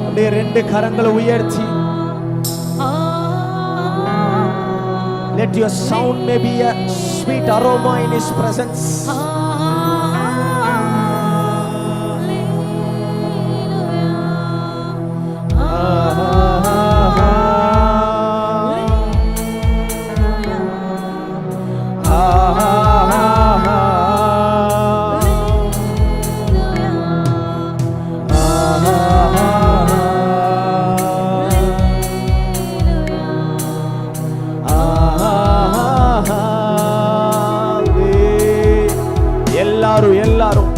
அப்படியே ரெண்டு கரங்களை உயர்த்தி, let your sound may be a sweet aroma in his presence. எல்லாரும்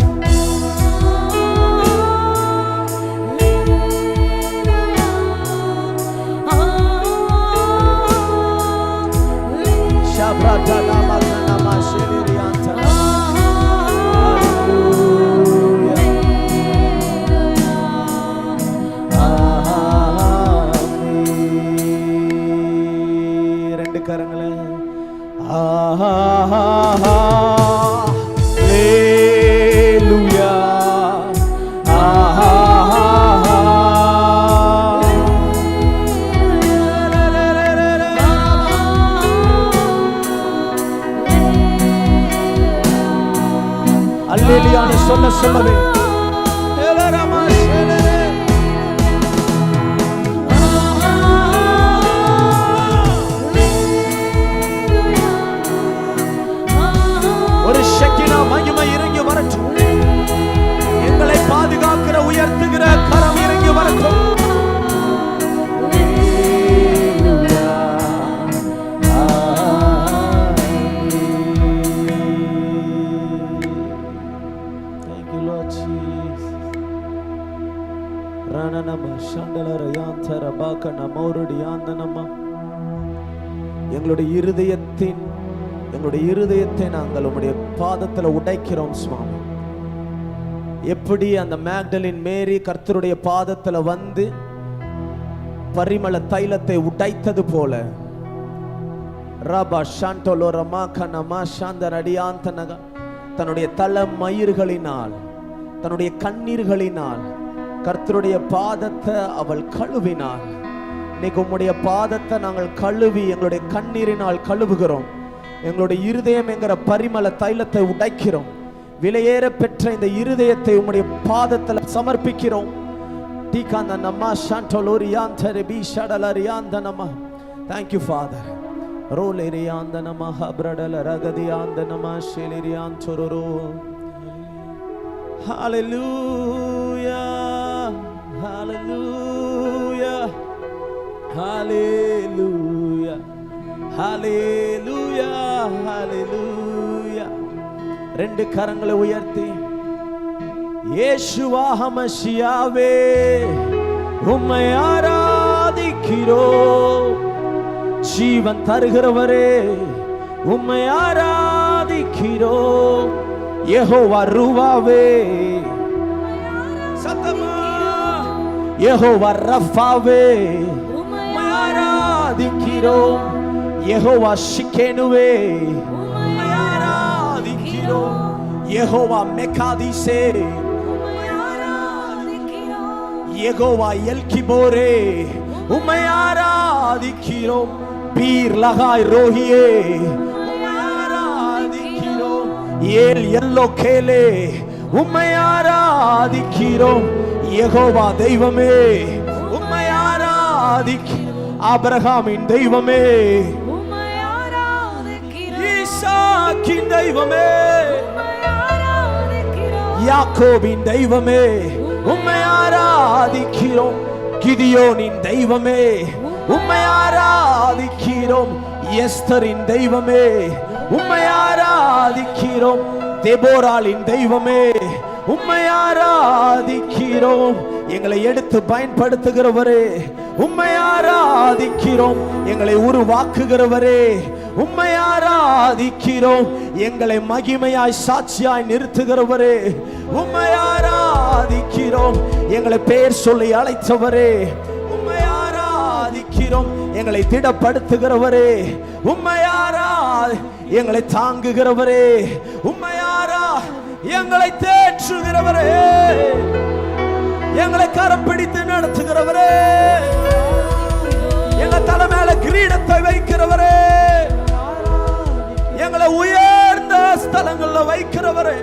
ரெண்டு கரங்களை அல்லேலூயான்னு சொல்லவே ஒரு ஷெக்கினா மகிமை இறங்கி வரட்டும். எங்களை பாதுகாக்கிற உயர்த்துகிற கரம் இறங்கி வரட்டும். எங்களுடைய இருதயத்தை நாங்கள் உம்முடைய பாதத்தில் உடைக்கிறோம் சுவாமி. எப்படி அந்த மேக்டலின் மேரி கர்த்தருடைய பாதத்தில் வந்து பரிமள தைலத்தை உடைத்தது போல ரபா ஷாண்டோலோ ரமாகனமா ஷாந்தரடியாந்தனக தன்னுடைய தல மயிர்களினால் தன்னுடைய கண்ணீர்களினால் கர்த்தருடைய பாதத்தை அவள் கழுவினாள். இன்னைக்கு உம்முடைய பாதத்தை நாங்கள் கழுவி எங்களுடைய கண்ணீரினால் கழுவுகிறோம். எங்களுடைய இருதயம் என்கிற பரிமள தைலத்தை உடைக்கிறோம். விலையேற பெற்ற இந்த இருதயத்தை உம்முடைய பாதத்தில் சமர்ப்பிக்கிறோம். Thank you, Father. Hallelujah, hallelujah, hallelujah, hallelujah, hallelujah. ரெண்டு கரங்களை உயர்த்தி இயேசுவா மசியாவே உம்மை ஆராதிக்கிறோம். ஜீவன் தருகிறவரே உம்மை ஆராதிக்கிறோம். யெகோவா ரூவாவே சத்தமா யெகோவா ரஃபாவே உம்மை ஆராதிக்கிறோம். யெகோவா ஷிக்கேனுவே உம்மை ஆராதிக்கிறோம். யெகோவா மெகாதிசே உம்மை ஆராதிக்கிறோம். யெகோவா எல்கிபோரே உம்மை ஆராதிக்கிறோம். பீர் லகாய் ரோஹியே உம்மை ஆராதிக்கிறோம். ஏல் எல்லோகேலே உம்மை ஆராதிக்கிறோம். யெகோவா தெய்வமே உம்மை ஆராதிக்கிறோம். ஆபிரகாமின் தெய்வமே உம்மை ஆராதிக்கிறோம். ஈசாக்கின் தெய்வமே உம்மை ஆராதிக்கிறோம். யாக்கோபின் தெய்வமே உம்மை ஆராதிக்கிறோம். கிதியோனின் தெய்வமே உம்மை ஆராதிக்கிறோம். எஸ்தரின் தெய்வமே உம்மை ஆராதிக்கிறோம். தெபோராளின் தெய்வமே உம்மை ஆராதிக்கிறோம். எங்களை எடுத்து பயன்படுத்துகிறவரே உம்மை ஆராதிக்கிறோம். எங்களை உருவாக்குகிறவரே உம்மை ஆராதிக்கிறோம். எங்களை மகிமையாய் சாட்சியாய் நிறுத்துகிறவரே உம்மை ஆராதிக்கிறோம். எங்களை பெயர் சொல்லி அழைத்தவரே உம்மை ஆராதிக்கிறோம். எங்களை திடப்படுத்துகிறவரே உம்மை எங்களை தாங்குகிறவரே உம்மை எங்களை தேற்றுகிறவரே, எங்களை கரம் பிடித்து நடத்துகிறவரே, எங்க தலை மேல கிரீடத்தை வைக்கிறவரே, எங்களை உயர்ந்த ஸ்தலங்கள்ல வைக்கிறவரே,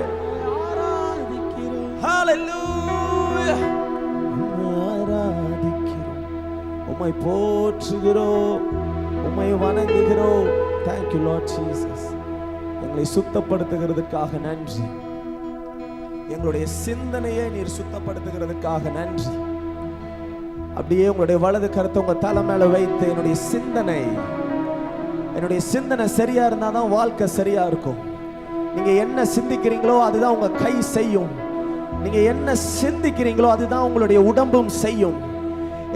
ஹalleluya. உம்மை போற்றுகிறோம், உம்மை வணங்குகிறோம். Thank you Lord Jesus. எங்களை சுத்தப்படுத்துகிறதுக்காக நன்றி. எங்களுடைய சிந்தனையை நீர் சுத்தப்படுத்துகிறதுக்காக நன்றி. அப்படியே உங்களுடைய வலது கருத்தை உங்க தலை மேல வைத்து, என்னுடைய சிந்தனை சரியா இருந்தாதான் வாழ்க்கை சரியா இருக்கும். நீங்க என்ன சிந்திக்கிறீங்களோ அதுதான் உங்க கை செய்யும். நீங்க என்ன சிந்திக்கிறீங்களோ அதுதான் உங்களுடைய உடம்பும் செய்யும்.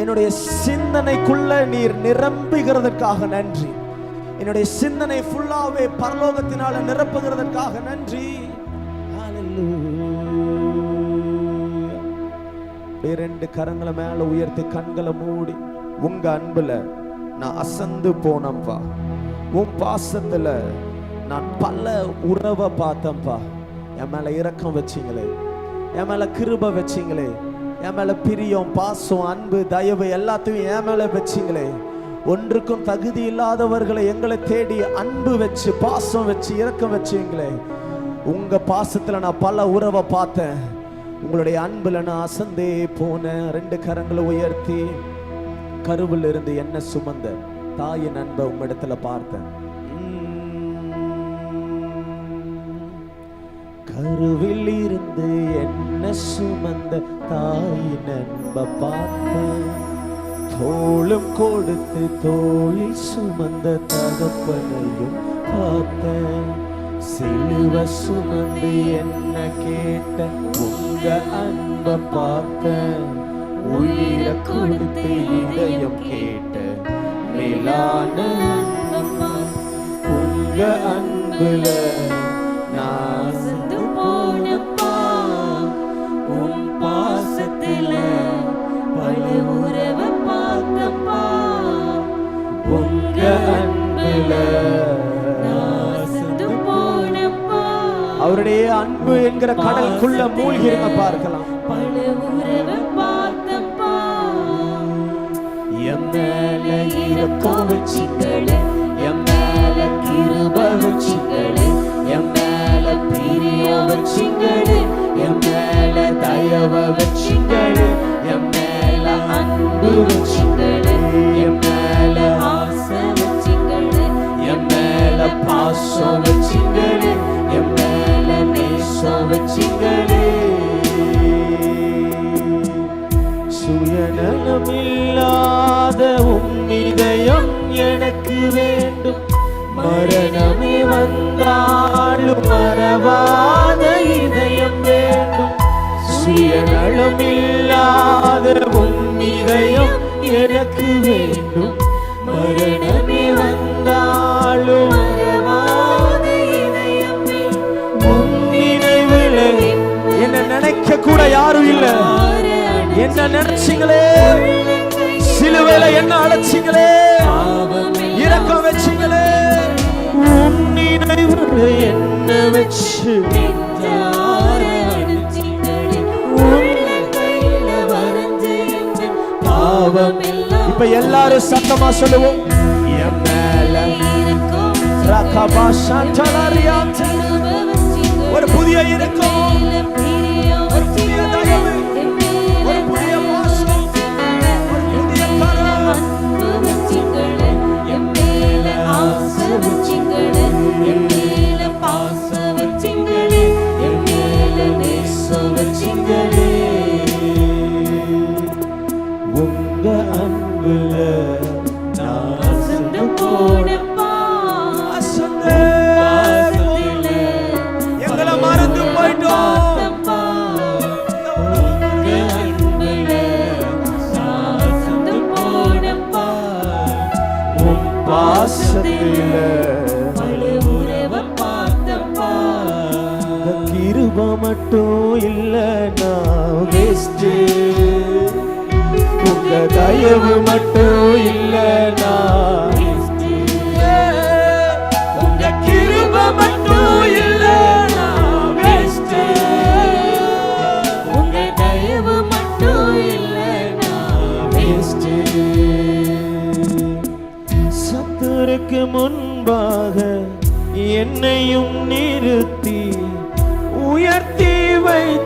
என்னுடைய சிந்தனைக்குள்ள நீர் நிரம்புகிறதற்காக நன்றி. என்னுடைய சிந்தனை ஃபுல்லாவே பரலோகத்தினால நிரப்புகிறதற்காக நன்றி. ரெண்டு கரங்களை மேல உயர்த்தி கண்களை மூடி, உங்க அன்புல நான் அசந்து போனப்பா, உன் பாசத்துல நான் பல உறவை பார்த்தப்பா. என் மேல இரக்கம் வச்சிங்களே, என் மேல கிருபை வச்சிங்களே, என் மேல பிரியம், பாசம், அன்பு, தயவு எல்லாத்தையும் என் மேல வச்சிங்களே. ஒன்றுக்கும் தகுதி இல்லாதவர்களை எங்களை தேடி அன்பு வச்சு, பாசம் வச்சு, இரக்கம் வச்சிங்களே. உங்க பாசத்துல நான் பல உறவை பார்த்தேன். உங்களுடைய அன்புல நான் அசந்தே போனேன். ரெண்டு கரங்களை உயர்த்தி, கருவில் இருந்து என்ன சுமந்த தாயின் அன்பை உம்மிடத்துல பார்த்தேன். கருவில் இருந்து என்ன சுமந்த தாயின் அன்பை பார்த்தேன். தோளும் கொடுத்து தோளில் சுமந்த தகப்பனையும் பார்த்தேன். சிலுவை சுமந்து என்ன கேட்ட உங்க அன்பை பார்த்தேன். உயிரை கொடுத்து இதயம் கேட்ட மேலான உங்க அன்புல நான் போனப்பா. உன் பாசத்துல பல உறவை பார்த்தப்பா. உங்க அன்புல அவருடைய அன்பு என்கிற கடலுக்குள்ள மூழ்கிருங்க பார்க்கலாம். என் மேல இரக்கம் வச்சிங்களே, என் மேல கிருபை வச்சிங்களே, என் மேல பிரியம் வச்சிங்களே, என் மேல தயவு வச்சிங்களே, என் மேல அன்பு வச்சிங்களே, என் மேல ஆசை வச்சிங்களே, என் மேல பாசம் வச்சிங்களே, என் மேல நேசம் வச்சிங்களே. சுயநலமில்லாத உம் இதயம் எனக்கு வேண்டும். மரணமே வந்தாலும் மறவாத இதயம் வேண்டும். சுயநலமில்லாத உம் இதயம் எனக்கு வேண்டும். மரணமே வந்தாலும் மறவாத இதயம் வேண்டும். உம் நினைவுல என்ன நினைக்க கூட யாரும் இல்லை. என்ன நினைச்சீங்களே, சிலுவையில என்ன அழைச்சீங்களே, இரக்கம் வச்சீங்களே. உன் நினைவுல என்ன வச்சு பாவம். இப்ப எல்லாரும் சத்தமா சொல்லுவோம். என் மேல ஒரு புதிய இரக்கம், ஒரு புதிய தயவு, ஒரு புதிய பாசம், ஒரு புதிய கரம். என் மேல ஆசை வச்சிங்களே, என் மேல பாசம் வச்சிங்களே, என் மேல நேசம் வச்சிங்களே. உங்க அன்புல நான் அசந்து போனப்பா. அசந்து எங்களை மறந்து போயிட்டோம். கிருபை மட்டும் இல்லைன்னா வேஸ்ட். உங்க தயவு மட்டும் இல்லைன்னா, உங்க கிருபை மட்டும் இல்லைன்னா வேஸ்ட்.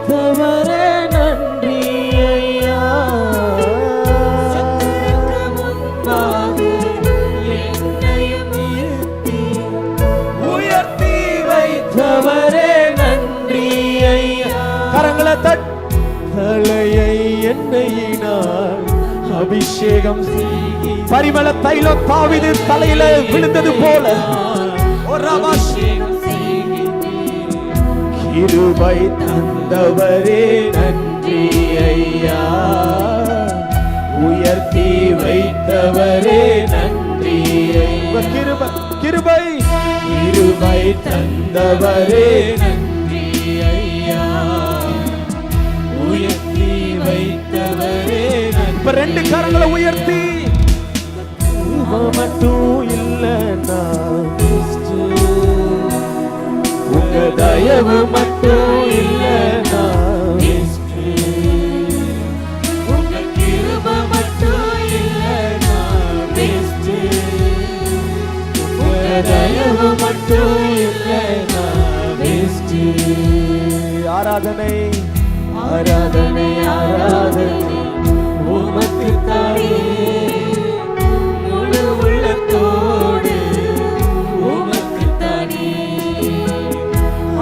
வைத்தவரே நன்றி ஐயா. உயர்த்தி வைத்தவரே நன்றி ஐயா. கரங்களை தலையை எண்ணெயினால் அபிஷேகம் பரிமள தைலம் தாவீது தலையில விழுந்தது போல கிருபை தந்தவரே நன்றி ஐயா. உயர்த்தி வைத்தவரே நன்றி ஐயா. கிருபை கிருபை கிருபை தந்தவரே நன்றி ஐயா. உயர்த்தி வைத்தவரே. இப்ப ரெண்டு கரங்களை உயர்த்தி மட்டும் இல்லைன்னா உங்க தயவு மட்டும் இல்லைன்னா உங்க கிருபை மட்டும் இல்லைன்னா உங்க தயவு மட்டும் இல்லைன்னா ஆராதனை ஆராதனை ஆராதனை உமக்கு தாயே. முழு உள்ளத்தோடு உமக்கு தானே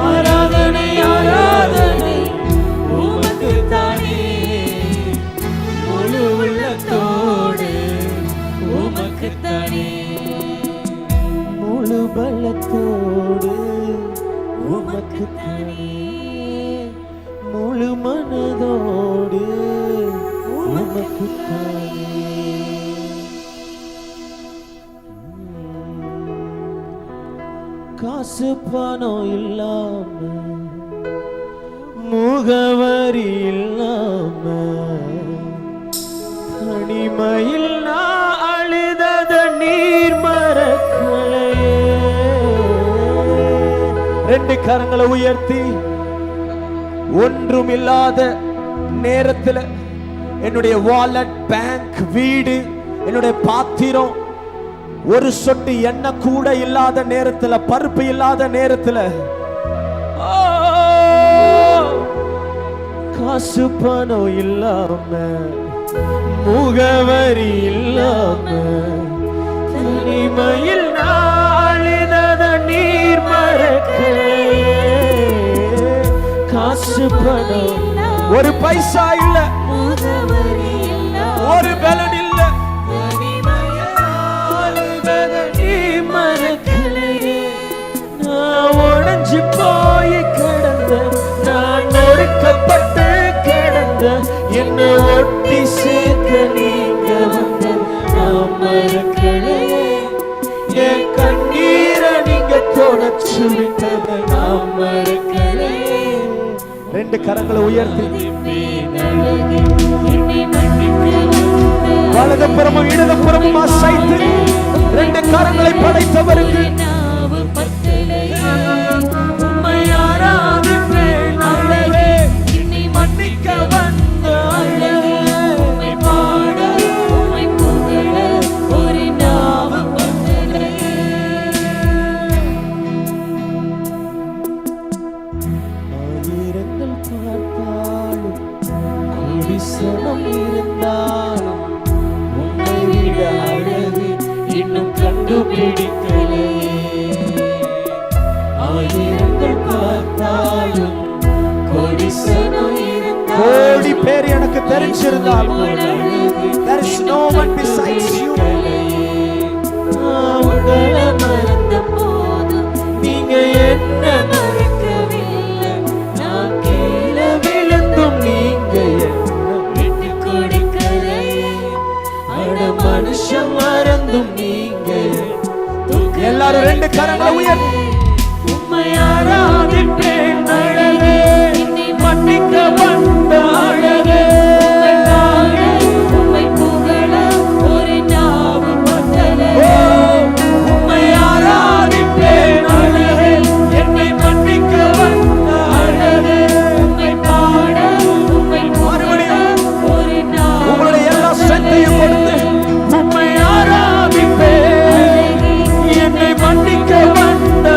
ஆராதனை ஆராதனை உமக்கு தானே. முழு உள்ளத்தோடு உமக்கு தானே. முழு பலத்தோடு உமக்கு தானே. முழு மனதோடு உமக்கு தானே. காசு பணம் இல்லாம முகவரி இல்லாம தனிமையில் நான் அழுதத நீர் மறக்கலையே. ரெண்டு கரங்களை உயர்த்தி ஒன்றும் இல்லாத நேரத்தில் என்னுடைய வாலெட், பேங்க், வீடு, என்னுடைய பாத்திரம், ஒரு சொட்டு எண்ணெய் கூட இல்லாத நேரத்துல, பருப்பு இல்லாத நேரத்துல, காசு பணம் இல்லாம முகவரி இல்லாம தனிமையில் நாளினத நீர் மறக்கலையே. காசு பணம் ஒரு பைசா இல்ல, ஒரு பலன் இல்ல, உடைஞ்சு போய் கிடந்த, நான் நொறுக்கப்பட்டு கிடந்த, என்னை ஒட்டி சேர்க்க நீங்க வந்த நான் மறக்கலையே. என் கண்ணீரை நீங்க தொடச்சு விட்டத நான் மறக்கலையே. ரெண்டு கரங்களை உயர்த்தி வலதுபுறமும் இடதுபுறமும் அசைத்து ரெண்டு கரங்களை படைத்தவருக்கு கோடி பேர் எனக்கு தெரிஞ்சிருந்தாலும் there is no one besides you. உங்களை மறந்த போது நீங்க என்ன மறக்கவில்லை. நான் கீழே விழுந்தும் நீங்க என்ன விட்டு கொடுக்கலையே. அட மனுஷன் மறந்தும் நீங்க. எல்லாரும் ரெண்டு கரங்களை உயர்த்தி உம்மை ஆராதிப்பேன் அழகே, மன்னிக்க வந்த அழகே. உம்மை புகழ ஒரு நாவு பத்தலையே. உம்மை ஆராதிப்பேன் அழகே, என்னை மன்னிக்க வந்த அழகே. உம்மை பாட உம்மை மறுபடியும் ஒரு நாவு உங்களுடைய எல்லா சக்தியும் கொடுத்து உம்மை ஆராதிப்பேன், என்னை மன்னிக்க வந்த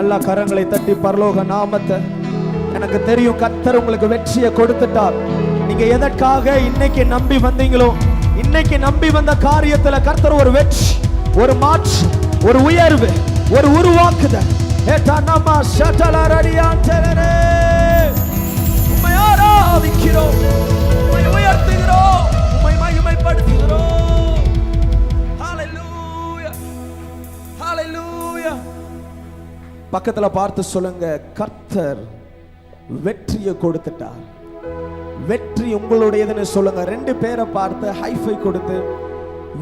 நல்லா கரங்களை தட்டி பரலோக நாமத்தை. எனக்கு தெரியும் கர்த்தர் உங்களுக்கு வெற்றியை கொடுத்துட்டார். நீங்க எதற்காக இன்னைக்கு நம்பி வந்தீங்களோ, இன்னைக்கு நம்பி வந்த காரியத்துல கர்த்தர் ஒரு வெற்றி, ஒரு மாற்று, ஒரு உயர்வு, ஒரு உருவாக்குதல். உம்மை ஆராதிக்கிறோம், உம்மை உயர்த்துகிறோம், உம்மை மகிமைப்படுத்துகிறோம். ஹalleluya, ஹalleluya. பக்கத்துல பார்த்து சொல்லுங்க, கர்த்தர் வெற்றியை கொடுத்துட்டார். வெற்றி உங்களுடையதுன்னு சொல்லுங்க. ரெண்டு பேரை பார்த்து ஹைஃபை கொடுத்து,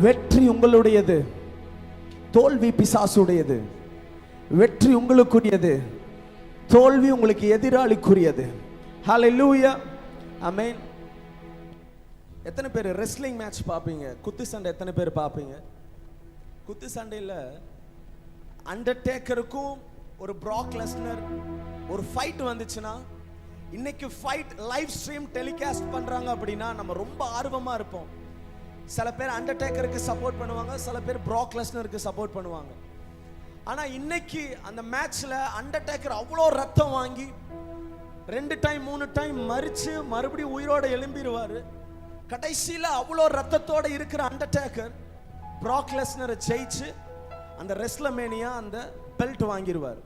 வெற்றி உங்களுடையது, தோல்வி பிசாசுடையது. வெற்றி உங்களுக்குரியது, தோல்வி உங்களுக்கு எதிராளிக்குரியது. ஹalleluya, ஆமென். எத்தனை பேர் ரெஸ்லிங் மேட்ச் பார்ப்பீங்க? குத்து சண்டை எத்தனை பேர் பார்ப்பீங்க? குத்து சண்டையில் அண்டர்டேக்கருக்கும் ஒரு ப்ராக் லெஸ்னர் ஒரு ஃபைட் வந்துச்சுன்னா, இன்னைக்கு ஃபைட் லைவ் ஸ்ட்ரீம் டெலிகாஸ்ட் பண்றாங்க அப்படின்னா நம்ம ரொம்ப ஆர்வமா இருப்போம். சில பேர் அண்டர்டேக்கருக்கு சப்போர்ட் பண்ணுவாங்க, சில பேர் ப்ராக் லெஸ்னருக்கு சப்போர்ட் பண்ணுவாங்க. ஆனா இன்னைக்கு அந்த மேட்ச்ல அண்டர்டேக்கர் அவ்வளோ ரத்தம் வாங்கி 2 டைம் 3 டைம் மரிச்சு மறுபடியும் உயிரோட எழும்பிடுவாரு. கடைசியில அவ்வளோ ரத்தத்தோட இருக்கிற அண்டர்டேக்கர் ப்ராக் லெஸ்னரை ஜெயிச்சு அந்த ரெஸ்லமேனியா அந்த பெல்ட் வாங்கிடுவார்.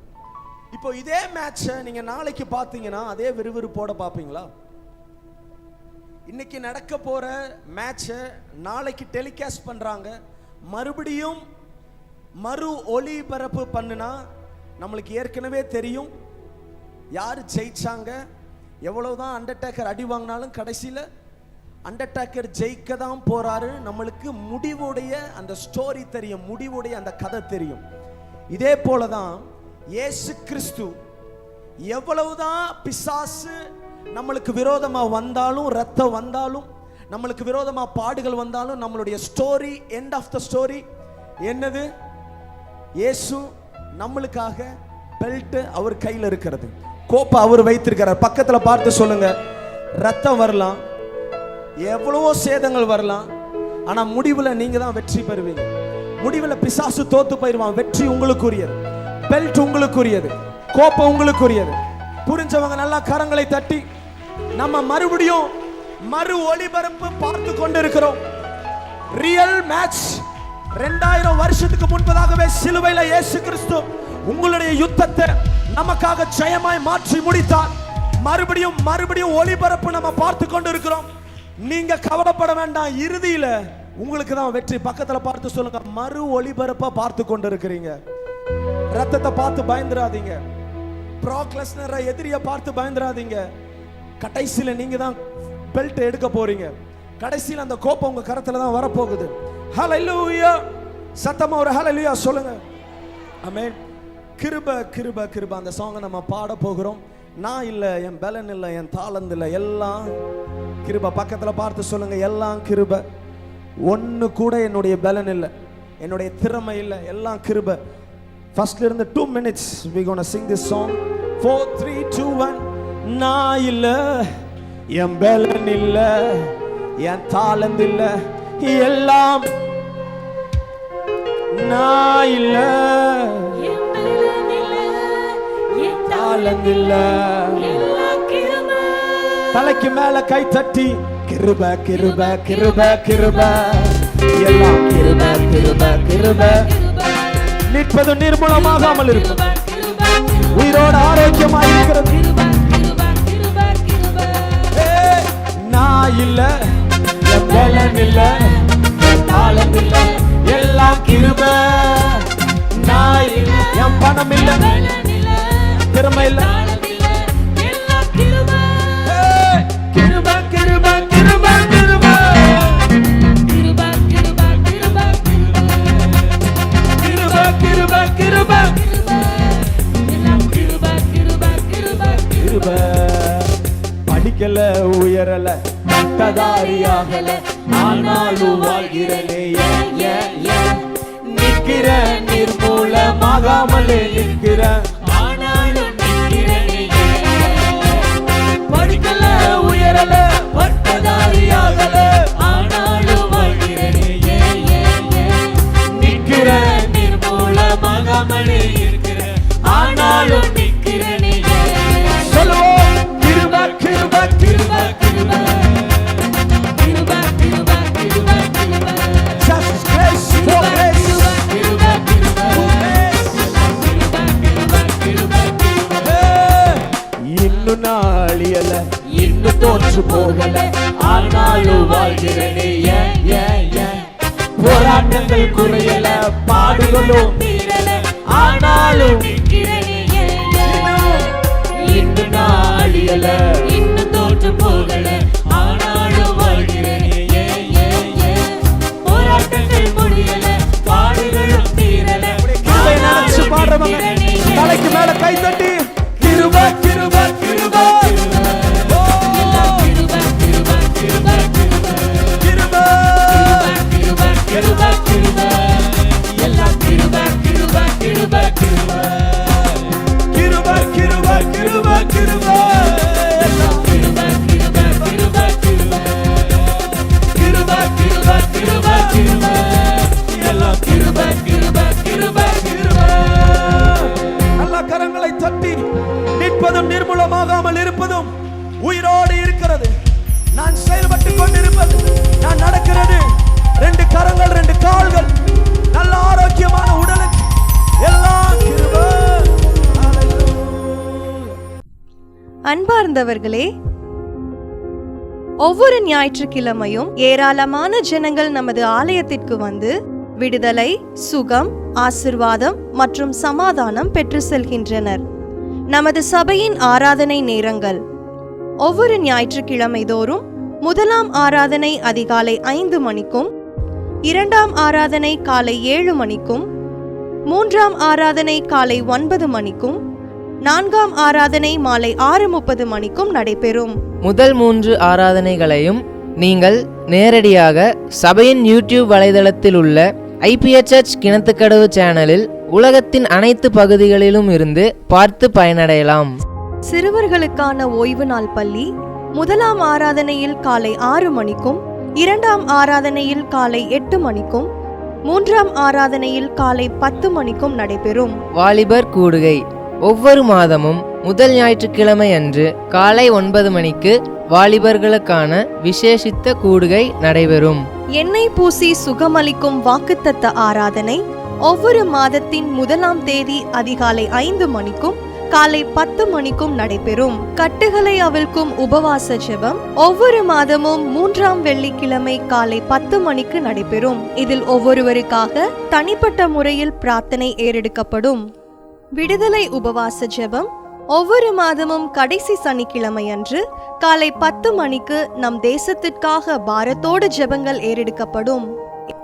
இப்போ இதே மேட்சை நீங்க நாளைக்கு பார்த்தீங்கன்னா அதே விறுவிறுப்போட பார்ப்பீங்களா? இன்னைக்கு நடக்க போற மேட்சை நாளைக்கு டெலிகாஸ்ட் பண்றாங்க, மறுபடியும் மறு ஒளிபரப்பு பண்ணுனா நம்மளுக்கு ஏற்கனவே தெரியும் யார் ஜெயிச்சாங்க. எவ்வளவுதான் அண்டர்டேக்கர் அடி வாங்கினாலும் கடைசியில அண்டர்டேக்கர் ஜெயிக்க தான் போறாரு. நம்மளுக்கு முடிவுடைய அந்த ஸ்டோரி தெரியும், முடிவுடைய அந்த கதை தெரியும். இதே போலதான் இயேசு கிறிஸ்து எவ்வளவுதான் பிசாசு நம்மளுக்கு விரோதமா வந்தாலும், ரத்தம் வந்தாலும், நம்மளுக்கு விரோதமா பாடுகள் வந்தாலும், நம்மளுடைய story, end of the story என்னது? இயேசு நம்மளுக்காக பெல்ட் அவர் கையில் இருக்கிறது, கோப்பை அவர் வைத்திருக்கிறார். பக்கத்துல பார்த்து சொல்லுங்க, ரத்தம் வரலாம், எவ்வளவோ சேதங்கள் வரலாம், ஆனா முடிவுல நீங்க தான் வெற்றி பெறுவீங்க. முடிவுல பிசாசு தோத்து போயிருவான். வெற்றி உங்களுக்குரியது, பெல்ட் உங்களுக்குரியது, கோப்பை உங்களுக்குரியது. புரிஞ்சவங்க நல்லா கரங்களை தட்டி நம்ம மறுபடியும் மறு ஒளிபரப்பு பார்த்து கொண்டிருக்கிறோம். ரியல் மேட்ச் 2000 வருஷத்துக்கு முன்பதாகவே சிலுவையில இயேசு கிறிஸ்து உங்களுடைய யுத்தத்தை நமக்காக ஜெயமாய் மாற்றி முடித்தார். மறுபடியும் ஒளிபரப்பு நம்ம பார்த்து கொண்டிருக்கிறோம். நீங்க கவலைப்பட வேண்டாம், இறுதியில உங்களுக்கு தான் வெற்றி. பக்கத்துல பார்த்து சொல்லுங்க, மறு ஒளிபரப்பா பார்த்து கொண்டிருக்கிறீங்க. ரத்தத்தை பார்த்து பயந்துராதீங்க, ப்ராக் லெஸ்னர் எதிரியை பார்த்து பயந்துராதீங்க. கடைசியில நீங்க தான் பெல்ட் எடுக்க போறீங்க. கடைசியில அந்த கோப்பை உங்க கரத்துல தான் வரப்போகுது. ஹalleluya, சத்தமா ஒரு ஹalleluya சொல்லுங்க. ஆமென். கிருபை கிருபை கிருபை அந்த சாங்கை நம்ம பாட போகிறோம். நான் இல்ல, என் பலன் இல்ல, என் தாளந்து இல்ல, எல்லாம் கிருபை. பக்கத்துல பார்த்து சொல்லுங்க, எல்லாம் கிருபை. ஒன்னு கூட என்னுடைய பலன் இல்ல, என்னுடைய திறமை இல்ல, எல்லாம் கிருபை. ஃபர்ஸ்ட்ல இருந்து 2 minutes we gonna sing this song. 4 3 2 1. நான் இல்ல, என் பலன் இல்ல, என் தாளந்து இல்ல, எல்லாம் நான் இல்ல, என் பலன் இல்ல, என் தாளந்து இல்ல, எல்லாம் கிருபை. தலைக்கு மேல கை தட்டி கிருபை கிருபை கிருபை கிருபை, எல்லாம் கிருபை கிருபை கிருபை. நிற்பது நிர்மூலமாகாமல் இருக்கும், உயிரோடு ஆரோக்கியமாக இருக்கிறது. நான் இல்ல, என் பலன் இல்ல, என் தாளந்து இல்ல, எல்லாம் கிருபை. நான் இல்ல, என் பணம் இல்ல, திறமை இல்ல, கிருபை கிருபை கிருபை கிருபை. படிக்கல, உயரல, பட்டதாரியாகல, ஆனாலும் வாழ்கிறனே, நிற்கிற நிர்மூலமாகாமலே நிற்கிற, படிக்கல, உயரல, பட்டதாரியாகல, ஆனாலும் வாழ்கிறனே, நிற்கிற நிர்மூலமாகாமலே இருக்கிற, ஆனால் போராட்டங்கள் குறையல, பாடுகளும் மீறல, ஆனாலும் இன்னும் நான் அழியல, இன்னும் தோற்று போகல, ஆனாலும் வாழ்கிறேன். போராட்டங்கள் முடியல, பாடுகளும் தீரல. கிருபை நினைச்சு பாடுறவங்க தலைக்கு மேல கை தட்டி கிருபை கிருபை கிருபை கரங்களை தட்டி நிற்பதும் நிர்மூலமாகாமல் இருப்பதும் உயிரோடு இருக்கிறது. நான் செயல்பட்டுக் கொண்டிருப்பது, நான் நடக்கிறது, 2 கரங்கள் 2 கால்கள், நல்ல ஆரோக்கியமான உடலுக்கு எல்லாம் கிருபை. அன்பார்ந்தவர்களே, ஒவ்வொரு ஞாயிற்றுக்கிழமையும் ஏராளமான ஜனங்கள் நமது ஆலயத்திற்கு வந்து விடுதலை, சுகம், ஆசிர்வாதம் மற்றும் சமாதானம் பெற்று செல்கின்றனர். நமது சபையின் ஆராதனை நேரங்கள்: ஒவ்வொரு ஞாயிற்றுக்கிழமை தோறும் முதலாம் ஆராதனை அதிகாலை 5 மணிக்கும், 2ஆம் ஆராதனை காலை 7 மணிக்கும், 3ஆம் ஆராதனை காலை 9 மணிக்கும், 4ஆம் ஆராதனை மாலை 6:30 மணிக்கும் நடைபெறும். முதல் 3 ஆராதனைகளையும் நீங்கள் நேரடியாக சபையின் யூடியூப் வலைதளத்தில் உள்ள IPHH கிணத்துக்கடவு சேனலில் உலகத்தின் அனைத்து பகுதிகளிலும் இருந்து பார்த்து பயனடையலாம். சிறுவர்களுக்கான ஓய்வு நாள் பள்ளி முதலாம் ஆராதனையில் காலை 6 மணிக்கும், 2ஆம் ஆராதனையில் காலை 8 மணிக்கும், 3ஆம் ஆராதனையில் காலை 10 மணிக்கும் நடைபெறும். வாலிபர் கூடுகை ஒவ்வொரு மாதமும் முதல் ஞாயிற்றுக்கிழமை அன்று காலை 9 மணிக்கு வாலிபர்களுக்கான விசேஷித்த கூடுகை நடைபெறும். எண்ணெய் பூசி சுகமளிக்கும் வாக்குத்தத்த ஆராதனை ஒவ்வொரு மாதத்தின் 1ஆம் தேதி அதிகாலை 5 மணிக்கும் காலை 10 மணிக்கும் நடைபெறும். கட்டுகளை அவிழ்க்கும் உபவாச ஜெபம் ஒவ்வொரு மாதமும் 3ஆம் வெள்ளிக்கிழமை காலை 10 மணிக்கு நடைபெறும். இதில் ஒவ்வொருவருக்காக தனிப்பட்ட முறையில் பிரார்த்தனை ஏறெடுக்கப்படும். விடுதலை உபவாச ஜெபம் ஒவ்வொரு மாதமும் கடைசி சனிக்கிழமை அன்று காலை 10 மணிக்கு நம் தேசத்திற்காக பாரத்தோடு ஜெபங்கள் ஏறெடுக்கப்படும்.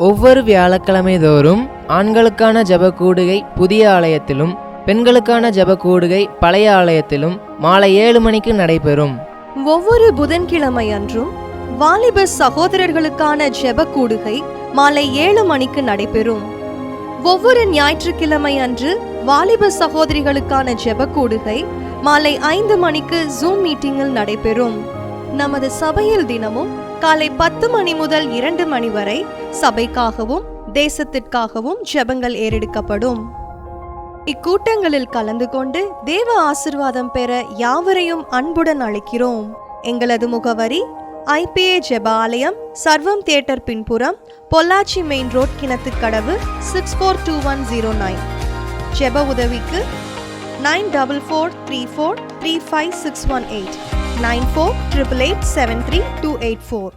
ஒவ்வொரு வியாழக்கிழமை தோறும் ஆண்களுக்கான ஜெப கூடுகை புதிய ஆலயத்திலும், பெண்களுக்கான ஜெப கூடுகை பழைய ஆலயத்திலும் மாலை 7 மணிக்கு நடைபெறும். ஒவ்வொரு புதன்கிழமை அன்றும் வாலிப சகோதரர்களுக்கான ஜெப கூடுகை மாலை 7 மணிக்கு நடைபெறும். ஒவ்வொரு ஞாயிற்றுக்கிழமை அன்று வாலிப சகோதரிகளுக்கான ஜெப கூடுகை மாலை 5 மணிக்கு ஜூம் மீட்டிங்கில் நடைபெறும். நமது சபையில் தினமும் காலை 10 மணி முதல் 2 மணி வரை சபைக்காகவும் தேசத்திற்காகவும் ஜெபங்கள் ஏறெடுக்கப்படும். இக்கூட்டங்களில் கலந்து கொண்டு தேவ ஆசிர்வாதம் பெற யாவரையும் அன்புடன் அழைக்கிறோம். எங்களது முகவரி: IPA ஜெப ஆலயம், சர்வம் தியேட்டர் பின்புறம், பொள்ளாச்சி மெயின் ரோட், கிணத்துக்கடவு, 642109. ஜெப உதவிக்கு 9443435618 9488873284.